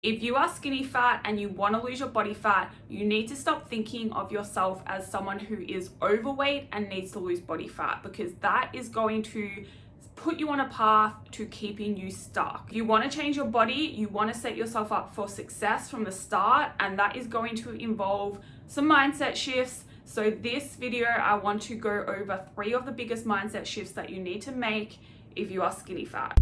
If you are skinny fat and you want to lose your body fat, you need to stop thinking of yourself as someone who is overweight and needs to lose body fat, because that is going to put you on a path to keeping you stuck. If you want to change your body, you want to set yourself up for success from the start, and that is going to involve some mindset shifts. So this video, I want to go over 3 of the biggest mindset shifts that you need to make if you are skinny fat.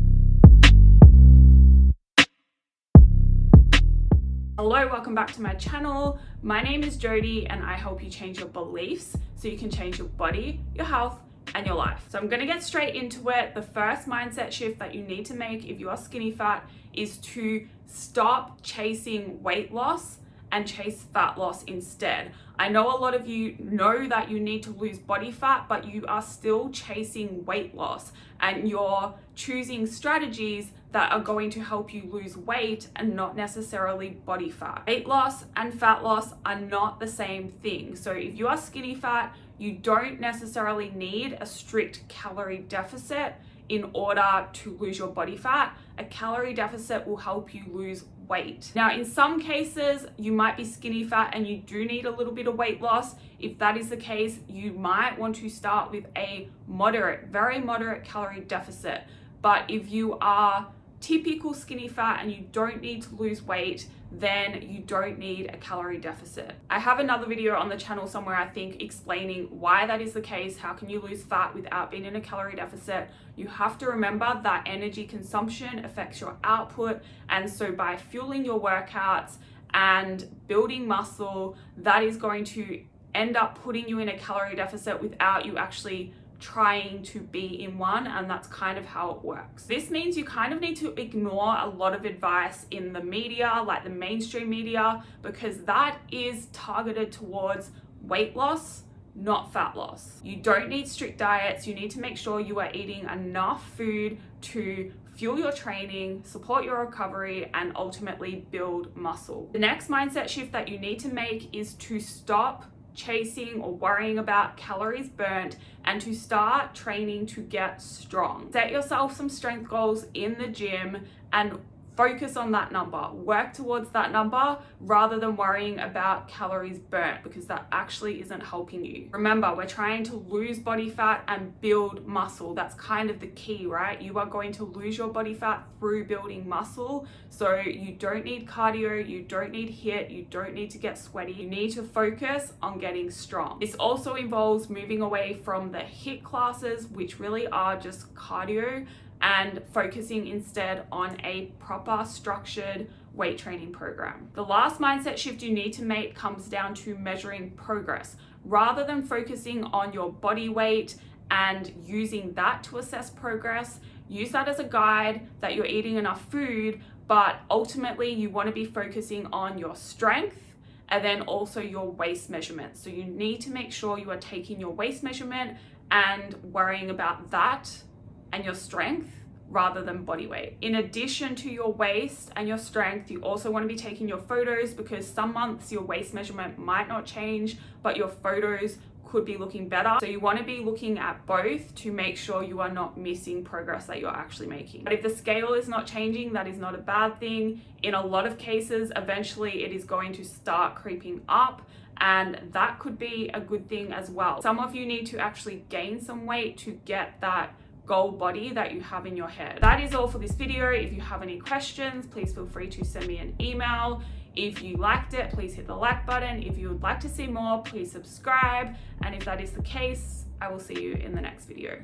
Hello, welcome back to my channel. My name is Jodie and I help you change your beliefs so you can change your body, your health, and your life. So I'm gonna get straight into it. The first mindset shift that you need to make if you are skinny fat is to stop chasing weight loss and chase fat loss instead. I know a lot of you know that you need to lose body fat, but you are still chasing weight loss and you're choosing strategies that are going to help you lose weight and not necessarily body fat. Weight loss and fat loss are not the same thing. So if you are skinny fat, you don't necessarily need a strict calorie deficit in order to lose your body fat. A calorie deficit will help you lose weight. Now, in some cases, you might be skinny fat and you do need a little bit of weight loss. If that is the case, you might want to start with a moderate, very moderate calorie deficit. But if you are typical skinny fat and you don't need to lose weight, then you don't need a calorie deficit. I have another video on the channel somewhere, I think, explaining why that is the case. How can you lose fat without being in a calorie deficit? You have to remember that energy consumption affects your output, and so by fueling your workouts and building muscle, that is going to end up putting you in a calorie deficit without you actually trying to be in one, and that's kind of how it works. This means you kind of need to ignore a lot of advice in the media, like the mainstream media, because that is targeted towards weight loss, not fat loss. You don't need strict diets. You need to make sure you are eating enough food to fuel your training, support your recovery, and ultimately build muscle. The next mindset shift that you need to make is to stop chasing or worrying about calories burnt and to start training to get strong. Set yourself some strength goals in the gym and focus on that number. Work towards that number rather than worrying about calories burnt, because that actually isn't helping you. Remember, we're trying to lose body fat and build muscle. That's kind of the key, right? You are going to lose your body fat through building muscle. So you don't need cardio, you don't need HIIT, you don't need to get sweaty. You need to focus on getting strong. This also involves moving away from the HIIT classes, which really are just cardio, and focusing instead on a proper structured weight training program. The last mindset shift you need to make comes down to measuring progress. Rather than focusing on your body weight and using that to assess progress, use that as a guide that you're eating enough food, but ultimately you want to be focusing on your strength and then also your waist measurement. So you need to make sure you are taking your waist measurement and worrying about that and your strength rather than body weight. In addition to your waist and your strength, you also want to be taking your photos, because some months your waist measurement might not change, but your photos could be looking better. So you want to be looking at both to make sure you are not missing progress that you're actually making. But if the scale is not changing, that is not a bad thing. In a lot of cases, eventually it is going to start creeping up, and that could be a good thing as well. Some of you need to actually gain some weight to get that goal body that you have in your head. That is all for this video. If you have any questions, please feel free to send me an email. If you liked it, please hit the like button. If you would like to see more, please subscribe. And if that is the case, I will see you in the next video.